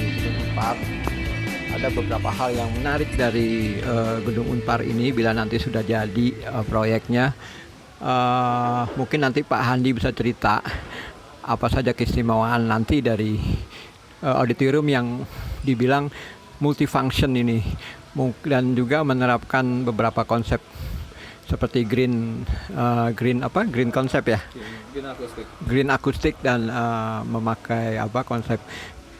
Gedung Unpar. Ada beberapa hal yang menarik dari Gedung Unpar ini bila nanti sudah jadi proyeknya. Mungkin nanti Pak Handi bisa cerita apa saja keistimewaan nanti dari auditorium yang dibilang multifunction ini, dan juga menerapkan beberapa konsep seperti green konsep ya, green akustik dan memakai konsep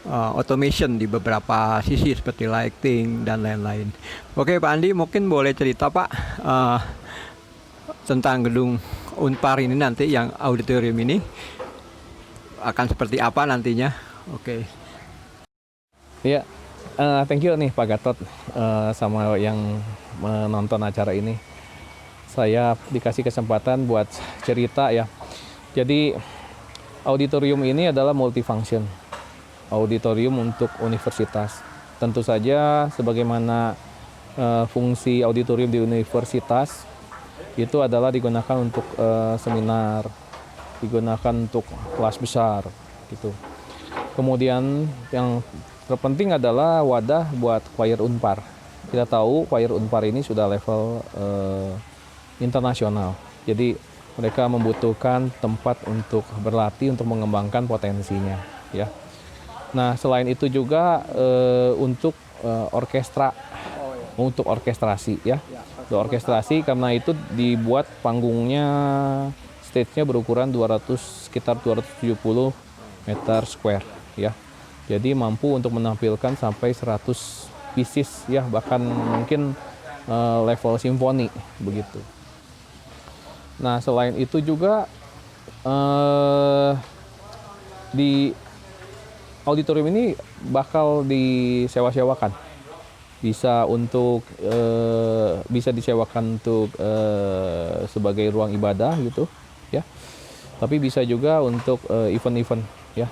automation di beberapa sisi seperti lighting dan lain-lain. Oke Pak Andi, mungkin boleh cerita Pak tentang gedung Unpar ini nanti, yang auditorium ini akan seperti apa nantinya. Oke. Ya, thank you nih Pak Gatot sama yang menonton acara ini. Saya dikasih kesempatan buat cerita ya. Jadi auditorium ini adalah multifunction. Auditorium untuk universitas. Tentu saja sebagaimana fungsi auditorium di universitas itu adalah digunakan untuk seminar, digunakan untuk kelas besar gitu. Kemudian yang terpenting adalah wadah buat choir Unpar. Kita tahu choir Unpar ini sudah level internasional. Jadi mereka membutuhkan tempat untuk berlatih, untuk mengembangkan potensinya ya. Nah, selain itu juga untuk orkestra, untuk orkestrasi ya. Untuk orkestrasi, karena itu dibuat panggungnya, stage-nya berukuran sekitar 270 meter square ya. Jadi mampu untuk menampilkan sampai 100 pieces ya, bahkan mungkin level simfoni begitu. Nah, selain itu juga di auditorium ini bakal disewa-sewakan. Bisa disewakan untuk sebagai ruang ibadah gitu ya. Tapi bisa juga untuk event-event ya.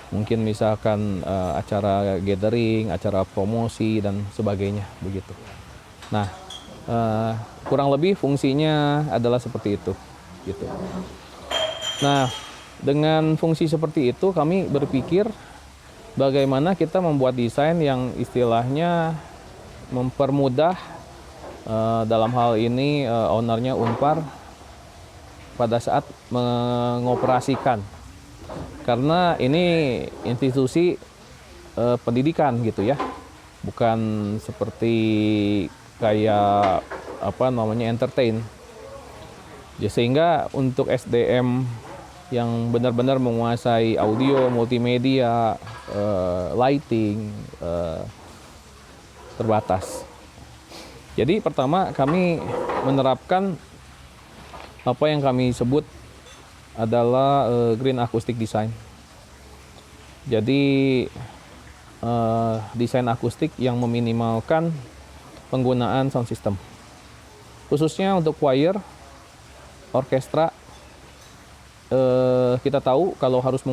Mungkin misalkan acara gathering, acara promosi dan sebagainya begitu. Nah, kurang lebih fungsinya adalah seperti itu gitu. Nah, dengan fungsi seperti itu kami berpikir bagaimana kita membuat desain yang istilahnya mempermudah dalam hal ini ownernya Unpar pada saat mengoperasikan, karena ini institusi pendidikan gitu ya, bukan seperti kayak entertain ya. Sehingga untuk SDM yang benar-benar menguasai audio, multimedia, lighting terbatas. Jadi pertama kami menerapkan apa yang kami sebut adalah green acoustic design. Jadi desain akustik yang meminimalkan penggunaan sound system. Khususnya untuk choir, orkestra, kita tahu kalau harus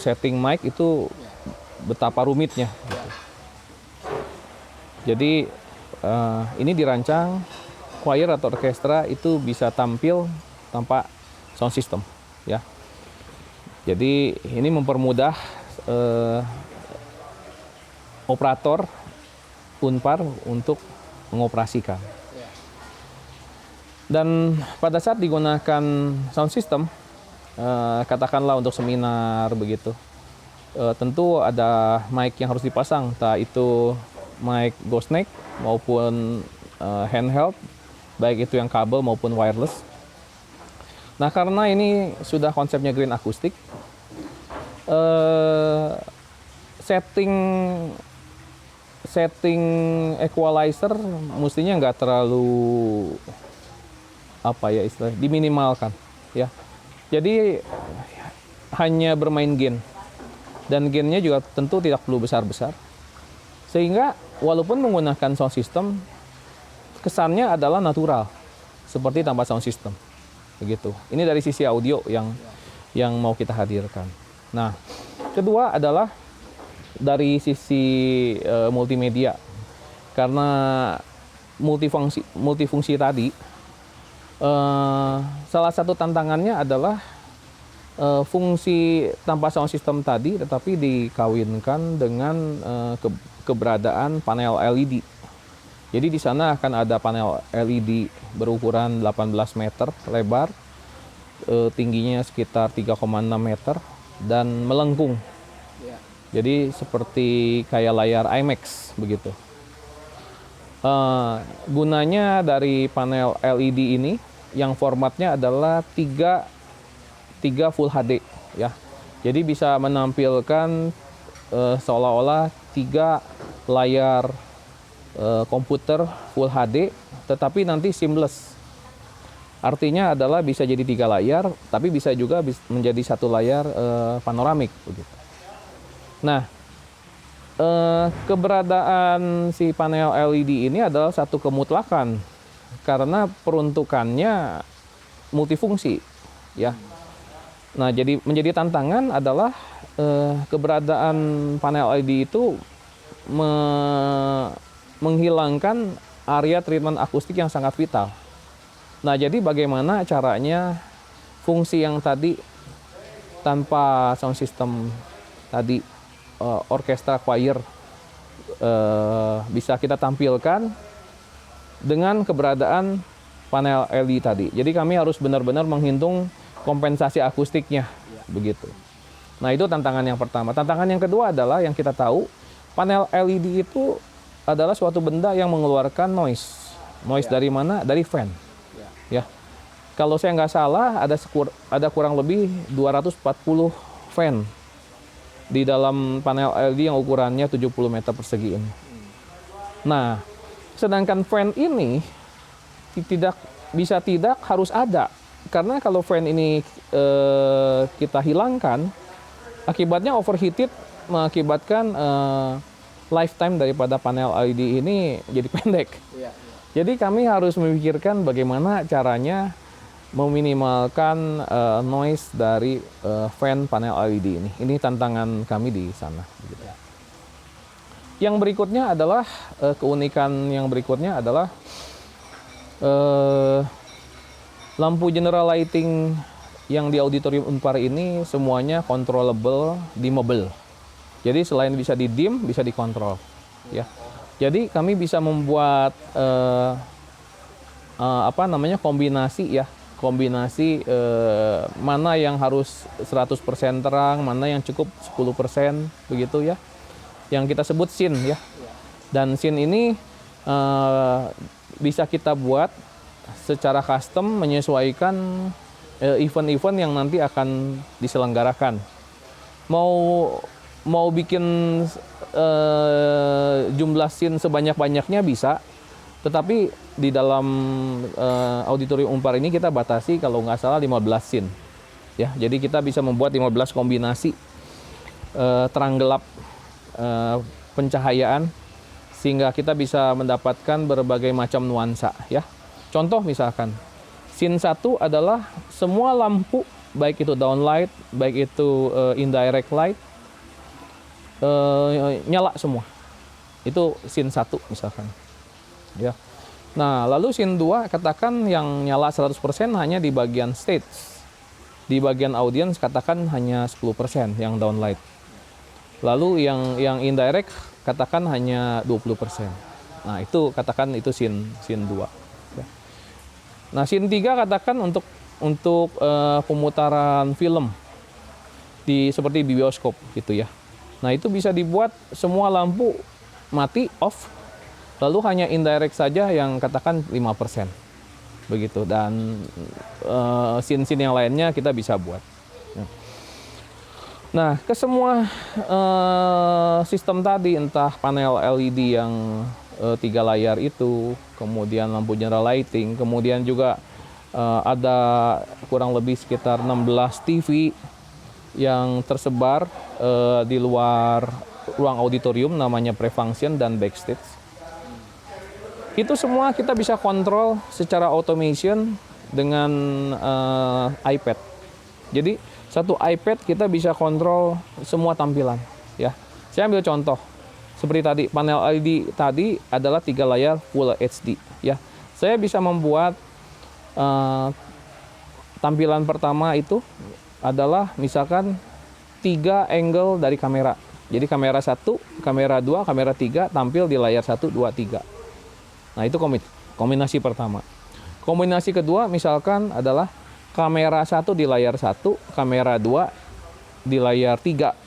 setting mic itu betapa rumitnya. Jadi ini dirancang choir atau orkestra itu bisa tampil tanpa sound system ya. Jadi ini mempermudah operator Unpar untuk mengoperasikan. Dan pada saat digunakan sound system, katakanlah untuk seminar begitu, tentu ada mic yang harus dipasang, entah itu mic ghost neck maupun handheld, baik itu yang kabel maupun wireless. Nah, karena ini sudah konsepnya green acoustic, setting equalizer mestinya nggak terlalu diminimalkan ya. Jadi hanya bermain gain, dan gainnya juga tentu tidak perlu besar-besar, sehingga walaupun menggunakan sound system kesannya adalah natural seperti tanpa sound system begitu. Ini dari sisi audio yang mau kita hadirkan. Nah, kedua adalah dari sisi multimedia, karena multifungsi tadi, salah satu tantangannya adalah fungsi tanpa sound system tadi, tetapi dikawinkan dengan keberadaan panel LED. Jadi di sana akan ada panel LED berukuran 18 meter lebar, tingginya sekitar 3,6 meter dan melengkung. Jadi seperti kayak layar IMAX begitu. Gunanya dari panel LED ini yang formatnya adalah 3 Full HD ya. Jadi bisa menampilkan seolah-olah 3 layar komputer Full HD, tetapi nanti seamless. Artinya adalah bisa jadi 3 layar, tapi bisa juga menjadi 1 layar panoramik begitu. Nah, keberadaan si panel LED ini adalah satu kemutlakan karena peruntukannya multifungsi ya. Nah, jadi menjadi tantangan adalah keberadaan panel LED itu menghilangkan area treatment akustik yang sangat vital. Nah, jadi bagaimana caranya fungsi yang tadi tanpa sound system tadi orkestra choir bisa kita tampilkan dengan keberadaan panel LED tadi. Jadi kami harus benar-benar menghitung kompensasi akustiknya begitu. Nah, itu tantangan yang pertama. Tantangan yang kedua adalah yang kita tahu panel LED itu adalah suatu benda yang mengeluarkan noise. Noise dari mana? Dari fan. Ya. Kalau saya nggak salah ada kurang lebih 240 fan di dalam panel LED yang ukurannya 70 meter persegi ini. Nah, sedangkan fan ini tidak harus ada. Karena kalau fan ini kita hilangkan, akibatnya overheated, mengakibatkan lifetime daripada panel LED ini jadi pendek. Jadi kami harus memikirkan bagaimana caranya meminimalkan noise dari fan panel LED ini. Ini tantangan kami di sana. Yang berikutnya adalah keunikan yang berikutnya adalah lampu general lighting yang di auditorium Unpar ini semuanya controllable, dimmable. Jadi selain bisa di-dim, bisa dikontrol. Ya. Jadi kami bisa membuat kombinasi ya. Kombinasi mana yang harus 100% terang, mana yang cukup 10% begitu ya. Yang kita sebut scene ya. Dan scene ini bisa kita buat secara custom menyesuaikan event-event yang nanti akan diselenggarakan. Mau bikin jumlah scene sebanyak-banyaknya bisa, tetapi di dalam auditorium Unpar ini kita batasi kalau nggak salah 15 scene. Ya, jadi kita bisa membuat 15 kombinasi terang gelap pencahayaan sehingga kita bisa mendapatkan berbagai macam nuansa ya. Contoh misalkan, scene 1 adalah semua lampu, baik itu downlight, baik itu indirect light, nyala semua. Itu scene 1 misalkan. Ya. Nah, lalu scene 2 katakan yang nyala 100% hanya di bagian stage. Di bagian audience katakan hanya 10% yang downlight. Lalu yang indirect katakan hanya 20%. Nah, itu katakan itu scene 2. Nah, scene 3 katakan untuk pemutaran film seperti di bioskop gitu ya. Nah, itu bisa dibuat semua lampu mati off, lalu hanya indirect saja yang katakan 5%. Begitu, dan scene-scene yang lainnya kita bisa buat. Nah, ke semua sistem tadi, entah panel LED yang 3 layar itu, kemudian lampu general lighting, kemudian juga ada kurang lebih sekitar 16 TV yang tersebar di luar ruang auditorium, namanya pre-function dan backstage. Itu semua kita bisa kontrol secara automation dengan iPad. Jadi satu iPad kita bisa kontrol semua tampilan. Ya, saya ambil contoh. Seperti tadi, panel LED tadi adalah 3 layar Full HD. Ya, saya bisa membuat tampilan pertama itu adalah misalkan 3 angle dari kamera. Jadi kamera 1, kamera 2, kamera 3 tampil di layar 1, 2, 3. Nah, itu kombinasi pertama. Kombinasi kedua misalkan adalah kamera 1 di layar 1, kamera 2 di layar 3.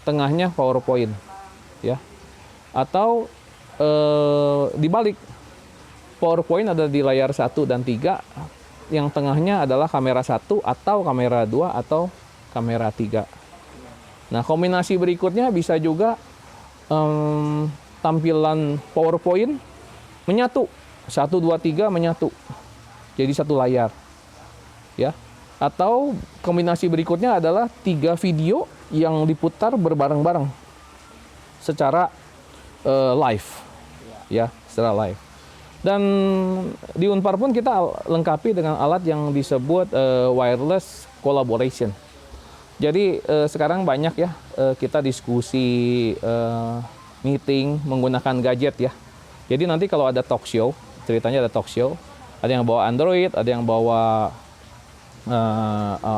Tengahnya PowerPoint, ya. Atau dibalik. PowerPoint ada di layar 1 dan 3, yang tengahnya adalah kamera 1 atau kamera 2 atau kamera 3. Nah, kombinasi berikutnya bisa juga tampilan PowerPoint menyatu. 1, 2, 3 menyatu. Jadi satu layar. Ya. Atau kombinasi berikutnya adalah 3 video yang diputar berbareng-bareng secara live. Ya, secara live. Dan di Unpar pun kita lengkapi dengan alat yang disebut wireless collaboration. Jadi sekarang banyak ya kita diskusi, meeting menggunakan gadget ya. Jadi nanti kalau ada talk show, ceritanya ada talk show, ada yang bawa Android, ada yang bawa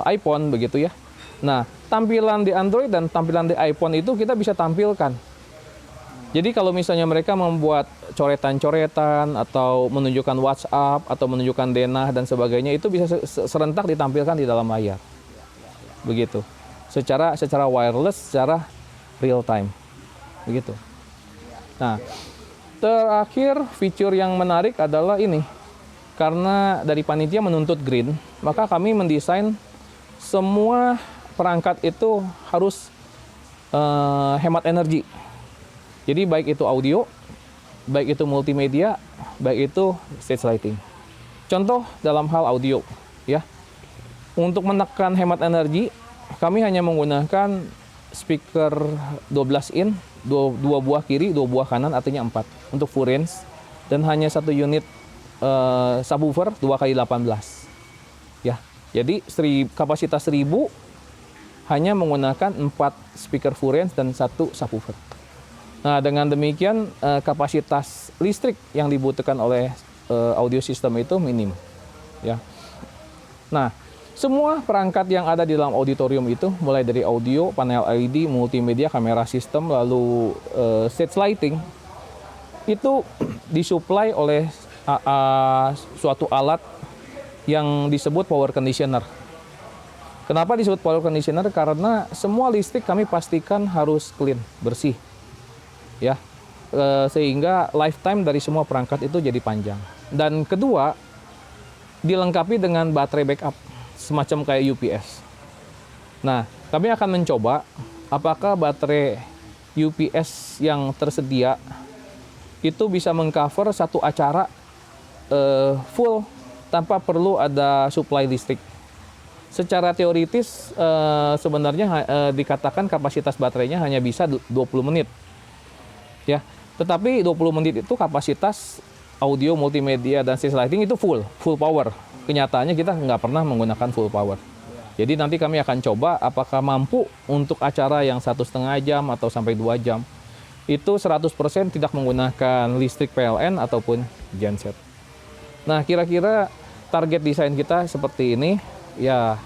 iPhone begitu ya. Nah, tampilan di Android dan tampilan di iPhone itu kita bisa tampilkan. Jadi kalau misalnya mereka membuat coretan-coretan atau menunjukkan WhatsApp atau menunjukkan denah dan sebagainya, itu bisa serentak ditampilkan di dalam layar. Begitu, secara wireless, secara real time, begitu. Nah, terakhir fitur yang menarik adalah ini, karena dari panitia menuntut green, maka kami mendesain semua perangkat itu harus hemat energi. Jadi baik itu audio, baik itu multimedia, baik itu stage lighting. Contoh dalam hal audio, ya. Untuk menekan hemat energi, kami hanya menggunakan speaker 12 in, 2 buah kiri, 2 buah kanan, artinya 4 untuk full range, dan hanya 1 unit subwoofer 2x18. Ya, jadi kapasitas 1000 hanya menggunakan 4 speaker full range dan 1 subwoofer. Nah, dengan demikian kapasitas listrik yang dibutuhkan oleh audio system itu minim. Ya. Nah, semua perangkat yang ada di dalam auditorium itu, mulai dari audio, panel LED, multimedia, kamera sistem, lalu stage lighting, itu disuplai oleh suatu alat yang disebut power conditioner. Kenapa disebut power conditioner? Karena semua listrik kami pastikan harus clean, bersih. Ya, sehingga lifetime dari semua perangkat itu jadi panjang. Dan kedua, dilengkapi dengan baterai backup, semacam kayak UPS. Nah, kami akan mencoba apakah baterai UPS yang tersedia itu bisa mengcover satu acara full tanpa perlu ada supply listrik. Secara teoritis sebenarnya dikatakan kapasitas baterainya hanya bisa 20 menit. Ya, tetapi 20 menit itu kapasitas audio, multimedia, dan stage lighting itu full power. Kenyataannya kita nggak pernah menggunakan full power. Jadi nanti kami akan coba apakah mampu untuk acara yang 1,5 jam atau sampai 2 jam. Itu 100% tidak menggunakan listrik PLN ataupun genset. Nah, kira-kira target desain kita seperti ini. Ya,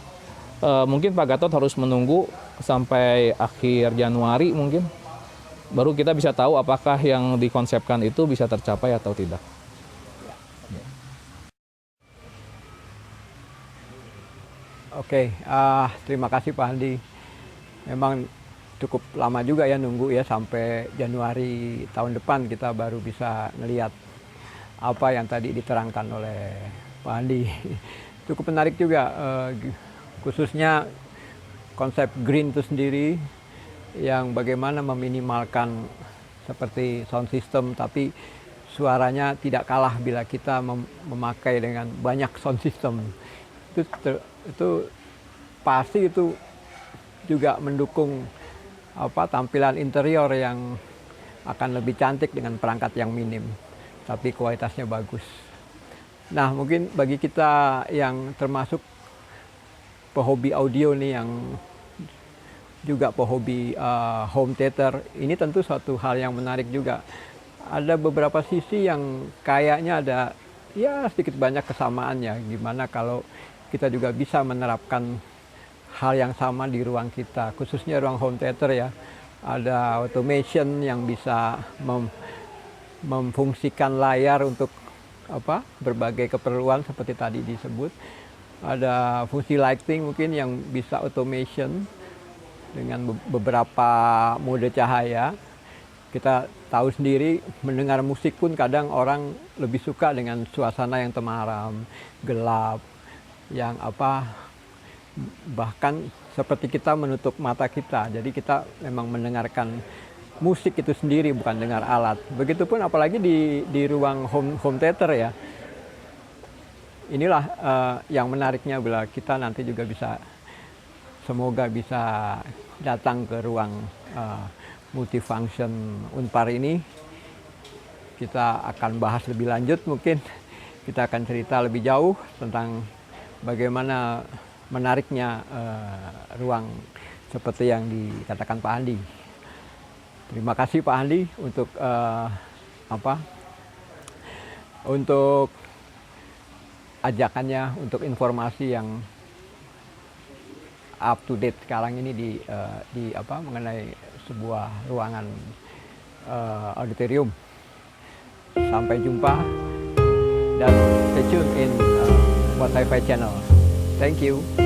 mungkin Pak Gatot harus menunggu sampai akhir Januari mungkin. Baru kita bisa tahu apakah yang dikonsepkan itu bisa tercapai atau tidak. Oke, terima kasih Pak Handi. Memang cukup lama juga ya nunggu ya, sampai Januari tahun depan kita baru bisa ngelihat apa yang tadi diterangkan oleh Pak Handi. Cukup menarik juga, khususnya konsep green itu sendiri, yang bagaimana meminimalkan seperti sound system, tapi suaranya tidak kalah bila kita memakai dengan banyak sound system. Itu pasti itu juga mendukung tampilan interior yang akan lebih cantik dengan perangkat yang minim, tapi kualitasnya bagus. Nah, mungkin bagi kita yang termasuk pehobi audio nih, yang juga pehobi home theater, ini tentu suatu hal yang menarik juga. Ada beberapa sisi yang kayaknya ada ya sedikit banyak kesamaannya. Gimana kalau kita juga bisa menerapkan hal yang sama di ruang kita, khususnya ruang home theater ya. Ada automation yang bisa memfungsikan layar untuk berbagai keperluan seperti tadi disebut. Ada fungsi lighting mungkin yang bisa automation dengan beberapa mode cahaya. Kita tahu sendiri, mendengar musik pun kadang orang lebih suka dengan suasana yang temaram, gelap, yang bahkan seperti kita menutup mata kita. Jadi kita memang mendengarkan musik itu sendiri, bukan dengar alat. Begitupun apalagi di ruang home theater ya. Inilah yang menariknya bila kita nanti juga semoga bisa datang ke ruang multifunction Unpar ini. Kita akan bahas lebih lanjut mungkin. Kita akan cerita lebih jauh tentang bagaimana menariknya ruang seperti yang dikatakan Pak Handi. Terima kasih Pak Handi untuk untuk ajakannya, untuk informasi yang up to date sekarang ini mengenai sebuah ruangan auditorium. Sampai jumpa dan stay tune in What Hi-Fi channel. Thank you.